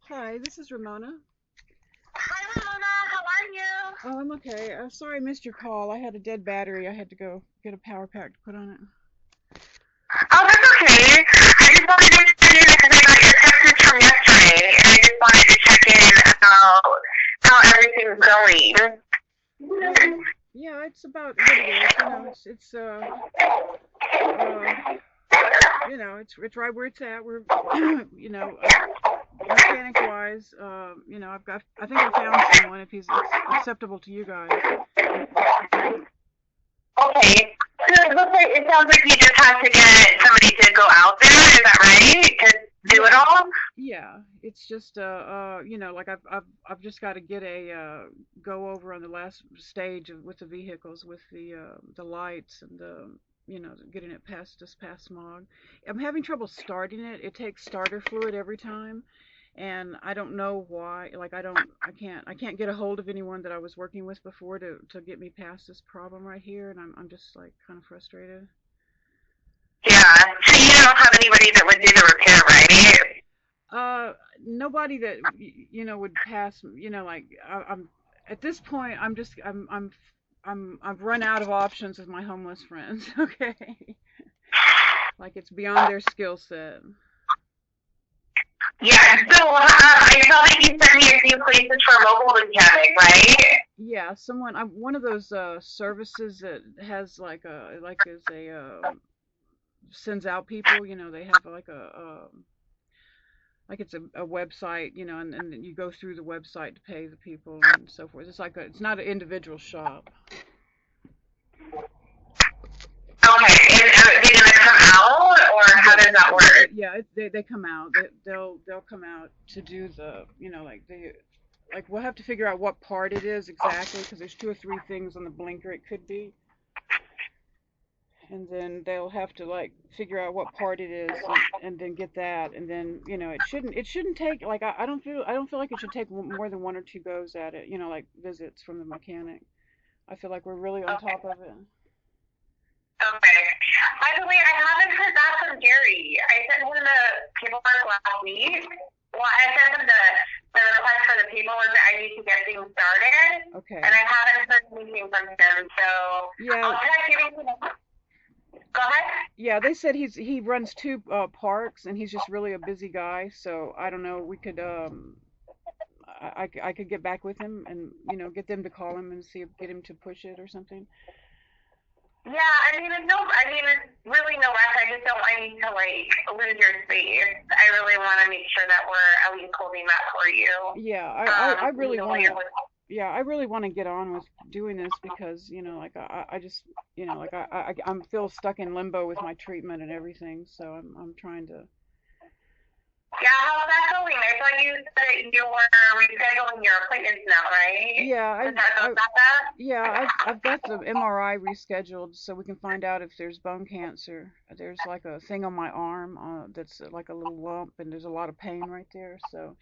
Hi, this is Ramona. Hi, Ramona. How are you? Oh, I'm okay. Sorry I missed your call. I had a dead battery. I had to go get a power pack to put on it. Oh, that's okay. I just wanted to check in because I got your text from yesterday, and I just wanted to check in about how everything's going. Um, yeah, it's about what it is. Uh, it's right where it's at. We're, you know, mechanic wise, I think I found someone if he's acceptable to you guys. Okay. So it sounds like you just have to get somebody to go out there. Is that right? To do it Yeah, all? yeah. It's just, like I've just got to get a go over on the last stage with the vehicles, with the lights and getting it past smog. I'm having trouble starting it. It takes starter fluid every time, and I don't know why. Like I can't get a hold of anyone that I was working with before to get me past this problem right here, and I'm just like kind of frustrated. Yeah. So you don't have anybody that would do the repair, right? Uh, Nobody that would pass. I'm at this point. I've run out of options with my homeless friends. Okay, like it's beyond their skill set. Yeah. So I saw that you sent me a few places for mobile mechanic, right? Yeah, someone. I'm one of those services that has like is a sends out people. They have like it's a website. And then you go through the website to pay the people and so forth. It's not an individual shop. Okay, and are they gonna come out, or how does Yes, that work? they come out. They'll come out to do the like we'll have to figure out what part it is exactly because there's two or three things on the blinker it could be, and then they'll have to like figure out what part it is and then get that, and then it shouldn't take like I don't feel like it should take more than one or two goes at it. Like visits from the mechanic. I feel like we're really on Okay, top of it. okay. By the way, I haven't heard back from Jerry. I sent him the paperwork last week. Well, I sent him the request for the paperwork that I need to get things started, and Okay. I haven't heard anything from him. So Yeah, I'll try getting him. Go ahead. yeah, they said he runs two parks and he's just really a busy guy. So I don't know. We could I could get back with him and get them to call him and see if get him to push it or something. Yeah, it's really no rush. I just don't want you to like lose your space. I really want to make sure that we're at least holding that for you. Yeah, I really While want to. you're with. Yeah, I really want to get on with doing this because like I just like I'm feel stuck in limbo with my treatment and everything. So I'm trying to. Yeah, how's that going? I thought you said you were rescheduling your appointments now, right? Yeah, Is that about that? I've got the MRI rescheduled so we can find out if there's bone cancer. There's like a thing on my arm that's like a little lump, and there's a lot of pain right there. So,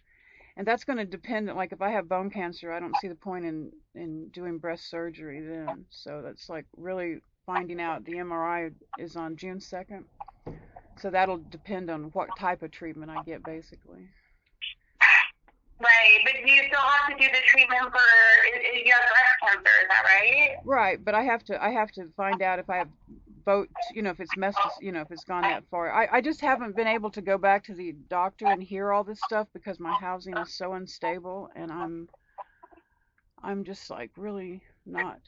and that's going to depend. Like if I have bone cancer, I don't see the point in doing breast surgery then. So that's like really finding out. The MRI is on June 2nd, so that'll depend on what type of treatment I get, basically. Right, but do you still have to do the treatment for you have breast cancer? Is that right? Right, but I have to find out if I have both, if it's messed, if it's gone that far. I just haven't been able to go back to the doctor and hear all this stuff because my housing is so unstable, and I'm just like really not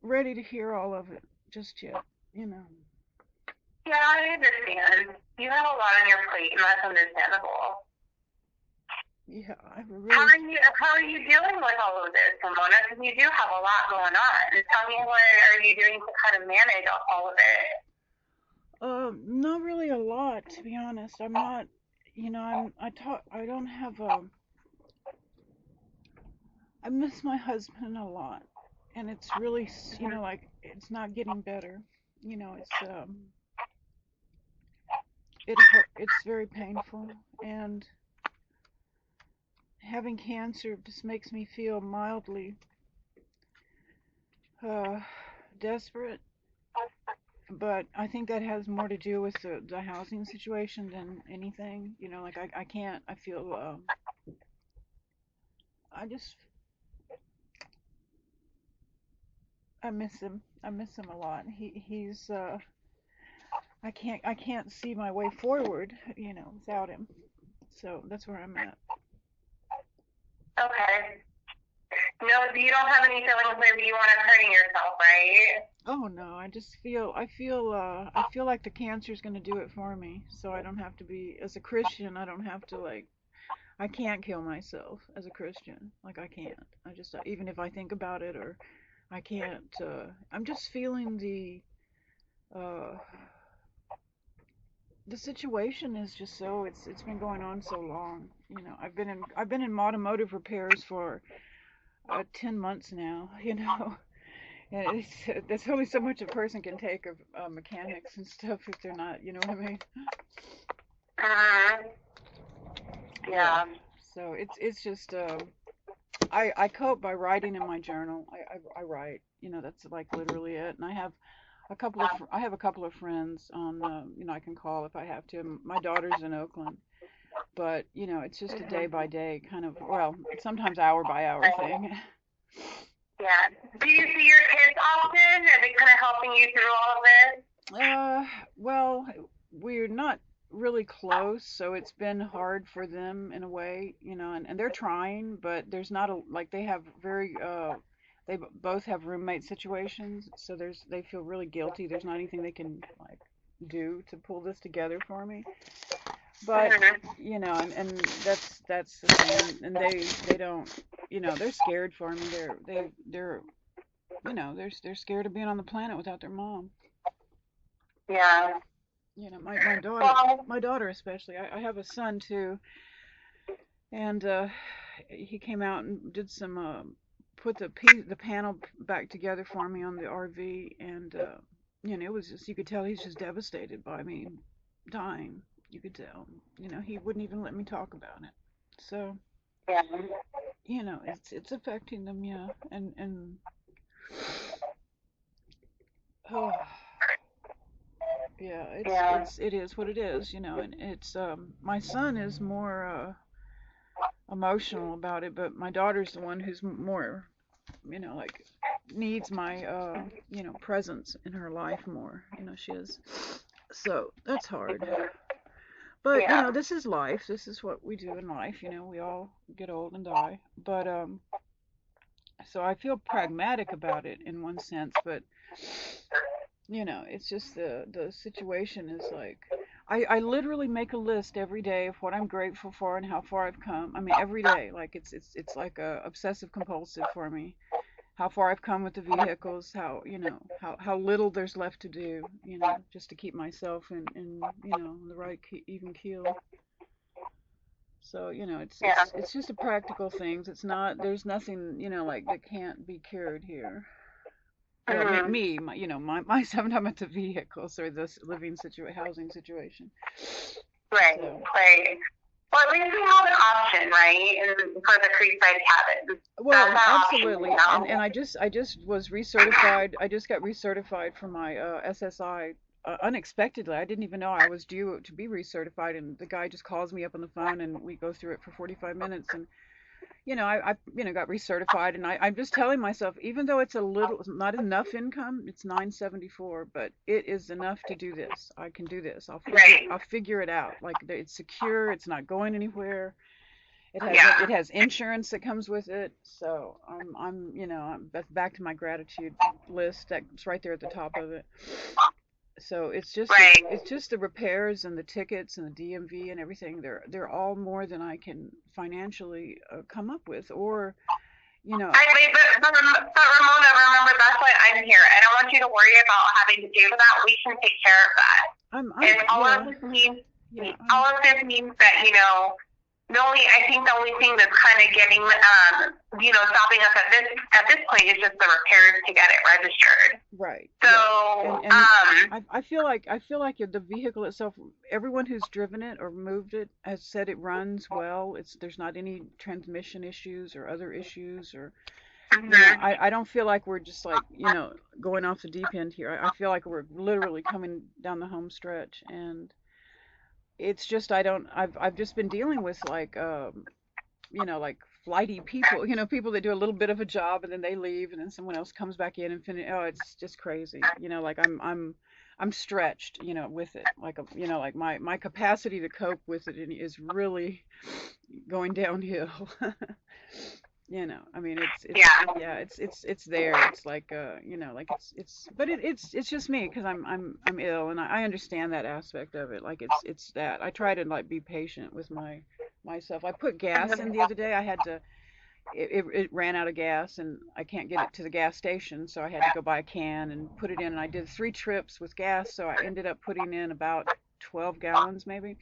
ready to hear all of it just yet, you know. Yeah, I understand. You have a lot on your plate, and that's understandable. Yeah, I How really are you dealing with all of this, Simona? Because you do have a lot going on. Tell me what are you doing to kind of manage all of it? not really a lot, to be honest. I'm not, I don't have I miss my husband a lot, and it's really, like it's not getting better. It hurt. It's very painful, and having cancer just makes me feel mildly uh, desperate. But I think that has more to do with the housing situation than anything. Like I can't. I feel. I just. I miss him. I miss him a lot. He's. I can't see my way forward. Without him. So that's where I'm at. Okay. No, you don't have any feelings maybe you want to hurting yourself, right? Oh no, I just feel. I feel like the cancer's gonna do it for me. So I don't have to be. As a Christian, I don't have to like. I can't kill myself as a Christian. Like I can't. I just even if I think about it or I can't. I'm just feeling uh, the situation is just so it's been going on so long. I've been in automotive repairs for 10 months now. And there's only so much a person can take of mechanics and stuff if they're not. You know what I mean? Uh, Yeah. yeah. So it's just I cope by writing in my journal. I write. That's like literally it. And I have a couple of friends on I can call if I have to. My daughter's in Oakland, but it's just a day Hmm. by day kind of, well, sometimes hour by hour thing. Yeah. Do you see your kids often? Are they kind of helping you through all of this? Uh, well, we're not really close, so it's been hard for them in a way, and they're trying, but there's not a like they have very both have roommate situations, so they feel really guilty. There's not anything they can like do to pull this together for me. But Hmm. and that's the thing, and they don't, they're scared for me. They're they're scared of being on the planet without their mom. Yeah. My daughter, Well, especially. I have a son too, and he came out and did some put the panel back together for me on the RV, and it was just, you could tell he's just devastated by me dying. You could tell. He wouldn't even let me talk about it. So yeah. it's affecting them, yeah, and oh yeah, Yeah. it is what it is, and it's my son is more emotional about it, but my daughter's the one who's more, like needs my presence in her life more. She is. So that's hard. But Yeah. this is life. This is what we do in life. We all get old and die. But so I feel pragmatic about it in one sense, but it's just the situation is like I literally make a list every day of what I'm grateful for and how far I've come. I mean, every day. Like it's like a obsessive compulsive for me. How far I've come with the vehicles, how little there's left to do, just to keep myself in the right even keel. So, it's Yeah. it's it's just a practical things. It's not There's nothing, like that can't be cured here. Well, Hmm. sometimes it's the vehicles or this housing situation. Right. So, Right. Well, at least we have an option, right? And for the Creekside cabin, that's well, our option right absolutely. And now. I just was recertified. I just got recertified for my SSI unexpectedly. I didn't even know I was due to be recertified, and the guy just calls me up on the phone, and we go through it for 45 minutes. And I got recertified, and I'm just telling myself, even though it's a little, not enough income, it's 974, but it is enough to do this. I can do this. Right. I'll figure it out. Like it's secure. It's not going anywhere. It Yeah. has insurance that comes with it. So that's back to my gratitude list. That's right there at the top of it. So Right. it's just the repairs and the tickets and the DMV and everything. They're all more than I can financially come up with, or you know, But Ramona, remember that's why I'm here. I don't want you to worry about having to pay for that. We can take care of that. And yeah, yeah, all of this means that, I think the only thing that's kind of getting, stopping us at this point is just the repairs to get it registered. right, yeah, So, and I feel like the vehicle itself. Everyone who's driven it or moved it has said it runs well. There's not any transmission issues or other issues, or Mhm. I don't feel like we're just like, going off the deep end here. I feel like we're literally coming down the home stretch, and it's just I don't I've just been dealing with like like flighty people, people that do a little bit of a job and then they leave and then someone else comes back in and finish. Oh, it's just crazy. Like I'm stretched, with it. Like like my capacity to cope with it is really going downhill. I mean, it's Yeah. yeah, it's there. It's like like but it's just me because I'm ill, and I understand that aspect of it. Like it's that I try to like be patient with myself. I put gas in the other day. I had to it ran out of gas and I can't get it to the gas station, so I had to go buy a can and put it in. And I did 3 trips with gas, so I ended up putting in about 12 gallons maybe.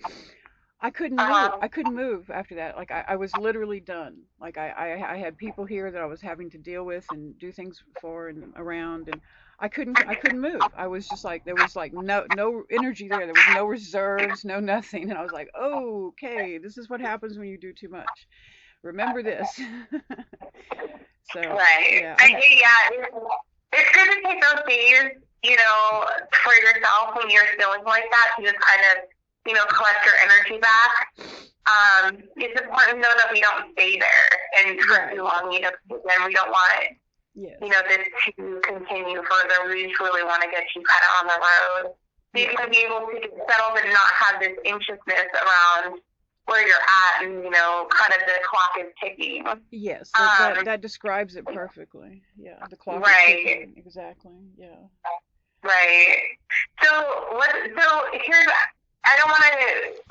I couldn't move. Uh-huh. I couldn't move after that. Like I was literally done. Like I had people here that I was having to deal with and do things for and around, and I couldn't move. I was just like there was like no energy there. There was no reserves, no nothing. And I was like, oh, okay, this is what happens when you do too much. Remember this. So Right. yeah, Yeah, it's good to take those days, for yourself when you're feeling like that to just kind of, collect your energy back. It's important though that we don't stay there and for right. too long, and we don't want, Yes. this to continue further. We just really want to get you kind of on the road. So you Yeah. can be able to get settled and not have this anxiousness around where you're at and, kind of the clock is ticking. Yes, that describes it perfectly. Yeah, the clock is Right. ticking. Exactly. Yeah. Right. So here's, I don't want to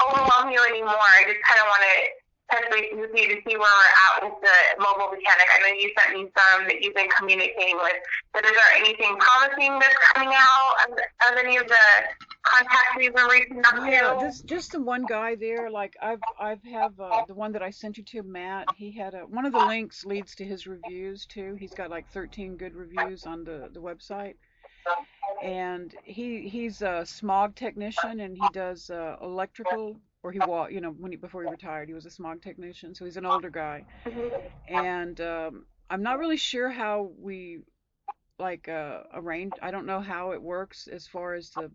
overwhelm you anymore. I just kind of want to touch base with you to see where we're at with the mobile mechanic. I know you sent me some that you've been communicating with, but is there anything promising that's coming out of any of the contacts you've been reaching out Yeah, to? this just the one guy there. Like I've have the one that I sent you to, Matt. He had one of the links leads to his reviews too. He's got like 13 good reviews on the website, and he's a smog technician and he does electrical. Or he was, before he retired, he was a smog technician. So he's an older guy, and I'm not really sure how we like arrange. I don't know how it works as far as the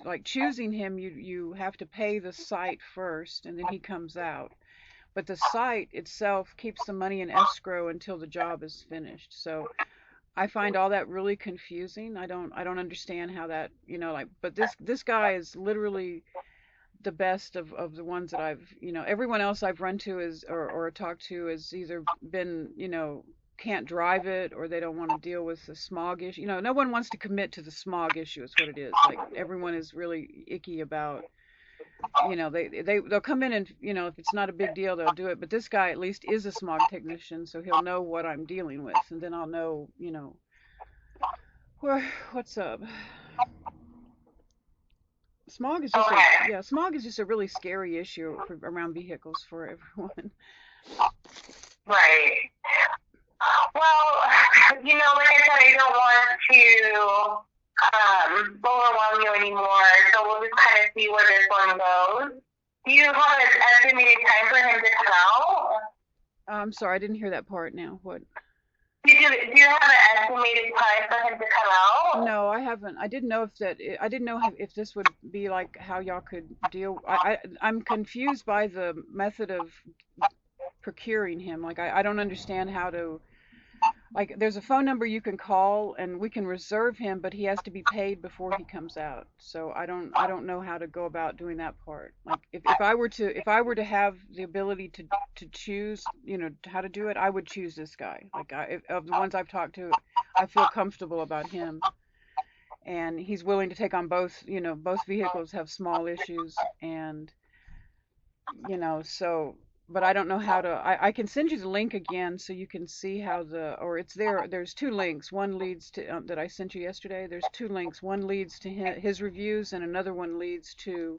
like choosing him. You have to pay the site first and then he comes out, but the site itself keeps the money in escrow until the job is finished. So I find all that really confusing. I don't understand how that, like, but this guy is literally the best of the ones that I've, everyone else I've run to is or talked to has either been, can't drive it or they don't want to deal with the smog issue. No one wants to commit to the smog issue is what it is. Like everyone is really icky about, they'll come in and, if it's not a big deal, they'll do it. But this guy at least is a smog technician, so he'll know what I'm dealing with, and then I'll know, what's up. Okay. Smog is just a really scary issue around vehicles for everyone. Right. Well, like I said, I don't want to overwhelm you anymore, so we'll just kind of see where this one goes. Do you have an estimated time for him to come out? I'm sorry, I didn't hear that part now. What? Do you have an estimated time for him to come out? No, I haven't. I didn't know I didn't know if this would be like how y'all could deal. I'm confused by the method of procuring him. Like I don't understand how to. Like there's a phone number you can call and we can reserve him, but he has to be paid before he comes out. So I don't know how to go about doing that part. Like if I were to have the ability to choose, how to do it, I would choose this guy. Like of the ones I've talked to, I feel comfortable about him. And he's willing to take on both, both vehicles have small issues, and so, but I don't know how to. I can send you the link again so you can see how or it's there. There's 2 links. One leads to that I sent you yesterday. There's 2 links. One leads to his reviews, and another one leads to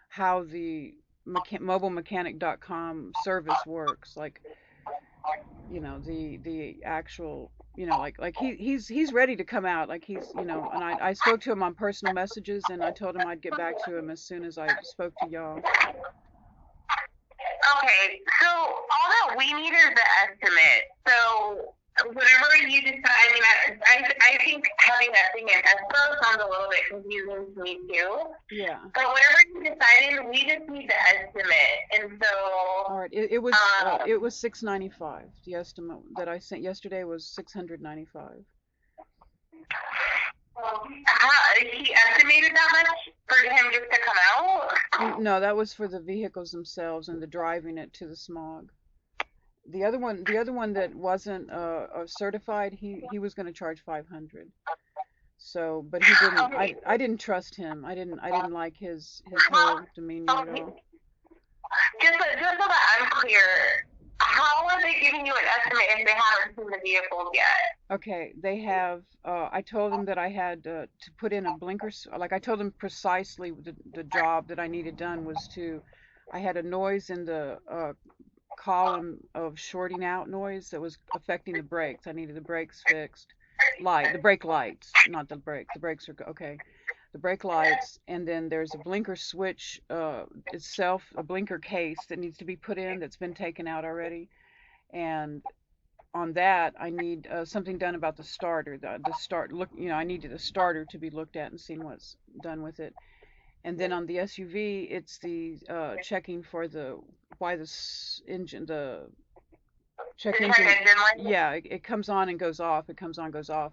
how the mobilemechanic.com service works. Like, the actual, like he's ready to come out. Like and I spoke to him on personal messages, and I told him I'd get back to him as soon as I spoke to y'all. Okay, so all that we need is the estimate. So whatever you decide, I mean, I think having that thing in escrow sounds a little bit confusing to me too. Yeah. But whatever you decided, we just need the estimate. And so, All right. It was 695. The estimate that I sent yesterday was 695. he estimated that much for him just to come out? No, that was for the vehicles themselves and the driving it to the smog. The other one that wasn't certified, he was going to charge 500. So, but he didn't. Okay. I didn't trust him. I didn't like his whole demeanor at all. Just so that I'm clear, how are they giving you an estimate if they haven't seen the vehicles yet? Okay, they have. I told them that I had to put in a blinker. Like I told them precisely the job that I needed done was to. I had a noise in the column of shorting out noise that was affecting the brakes. I needed the brakes fixed. The brake lights, not the brake. The brakes are okay. The brake lights, and then there's a blinker switch itself, a blinker case that needs to be put in that's been taken out already. And on that, I need something done about the starter. The start look, I needed the starter to be looked at and seen what's done with it. And then on the SUV, it's the checking for why engine, the check engine. Yeah, it comes on and goes off. It comes on, goes off.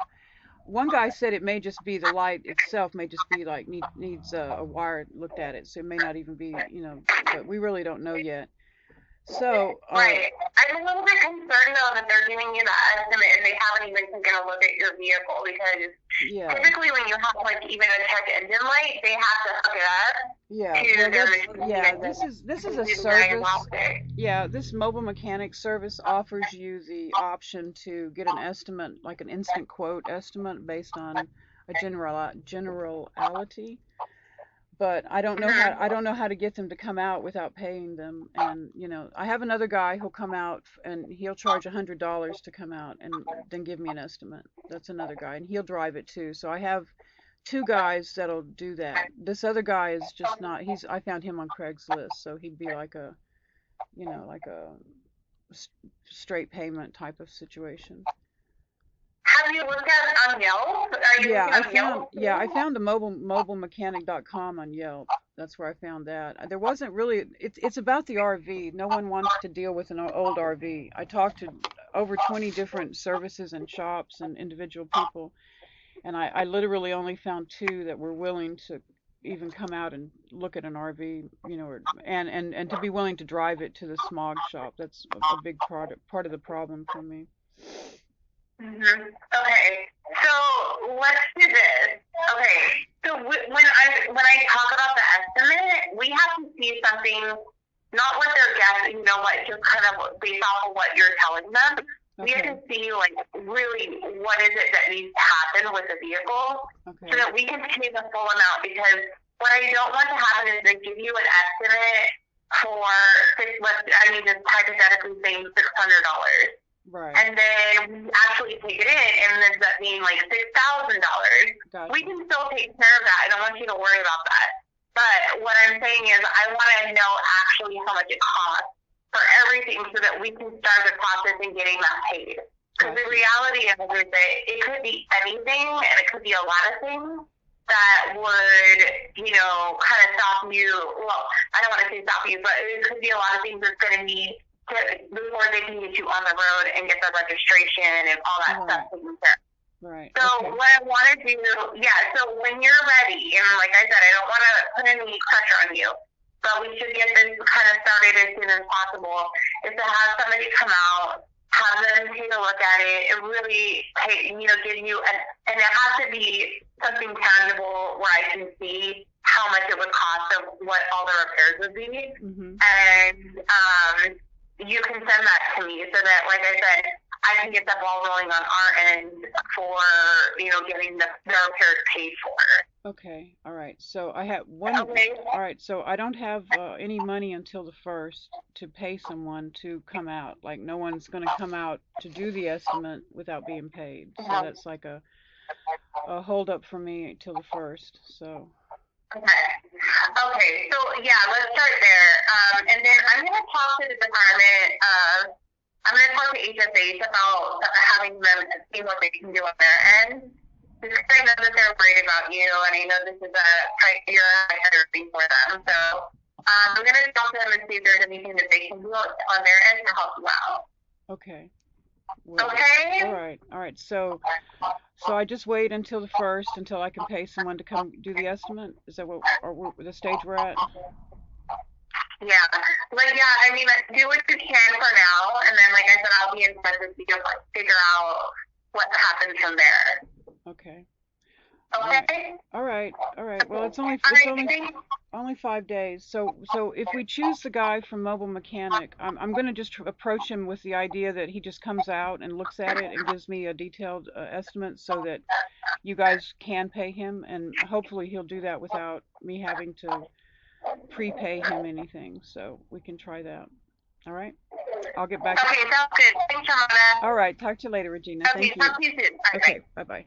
One guy said it may just be the light itself, may just be like needs a wire looked at it, so it may not even be, but we really don't know yet. So right, I'm a little bit concerned though that they're giving you that estimate and they haven't even taken a look at your vehicle because typically when you have like even a check engine light, they have to hook it up. This is a service. Yeah, this mobile mechanic service offers you the option to get an estimate, like an instant quote estimate based on a generality. But I don't know how to get them to come out without paying them. And I have another guy who'll come out and he'll charge $100 to come out and then give me an estimate. That's another guy, and he'll drive it too. So I have two guys that'll do that. This other guy is just not. I found him on Craigslist, so he'd be like a straight payment type of situation. Have you looked at on Yelp? I found the mobilemechanic.com on Yelp. That's where I found that. There wasn't really. It's about the RV. No one wants to deal with an old RV. I talked to over 20 different services and shops and individual people, and I literally only found two that were willing to even come out and look at an RV, and to be willing to drive it to the smog shop. That's a big part of the problem for me. Okay, so let's do this. Okay, so when I talk about the estimate, we have to see something, not what they're guessing, what just kind of based off of what you're telling them. Okay. We have to see like really what is it that needs to happen with the vehicle, so that we can pay the full amount. Because what I don't want to happen is they give you an estimate for just hypothetically saying $600. Right. And then we actually take it in, and it ends up being like $6,000. Gotcha. We can still take care of that. I don't want you to worry about that. But what I'm saying is I want to know actually how much it costs for everything so that we can start the process in getting that paid. Because the reality is that it could be anything, and it could be a lot of things that would, kind of stop you. Well, I don't want to say stop you, but it could be a lot of things that's going to need before they can get you on the road and get the registration and all that stuff taken care of. Right. So what I want to do, so when you're ready, and like I said, I don't want to put any pressure on you, but we should get this kind of started as soon as possible, is to have somebody come out, have them take a look at it, and really give you, and it has to be something tangible where I can see how much it would cost of what all the repairs would be. And you can send that to me so that, like I said, I can get the ball rolling on our end for, getting the repairs paid for. Okay. All right. So I have one. Okay. All right. So I don't have any money until the 1st to pay someone to come out. Like no one's going to come out to do the estimate without being paid. So that's like a hold up for me till the 1st. So. Okay. Okay, so yeah, let's start there. And then I'm gonna talk to the department. I'm gonna talk to HSH about having them see what they can do on their end. Because I know that they're worried about you, and I know this is you're a priority for them. So I'm gonna talk to them and see if there's anything that they can do on their end to help you out. Okay. Well, all Okay? right, all right. So I just wait until the first until I can pay someone to come do the estimate. Is that what, or the stage we're at? Yeah. Like, yeah, I mean, like, do what you can for now, and then, like I said, I'll be in touch with you to like, figure out what happens from there. Okay. All right. Okay? All right. All right. Well, All right. only 5 days. So if we choose the guy from Mobile Mechanic, I'm going to just approach him with the idea that he just comes out and looks at it and gives me a detailed estimate so that you guys can pay him, and hopefully he'll do that without me having to prepay him anything. So we can try that. All right. I'll get back. Okay, sounds good. Thanks, Ramona. All right. Talk to you later, Regina. Okay, Thank you. talk to you soon. Bye. Okay. Bye bye.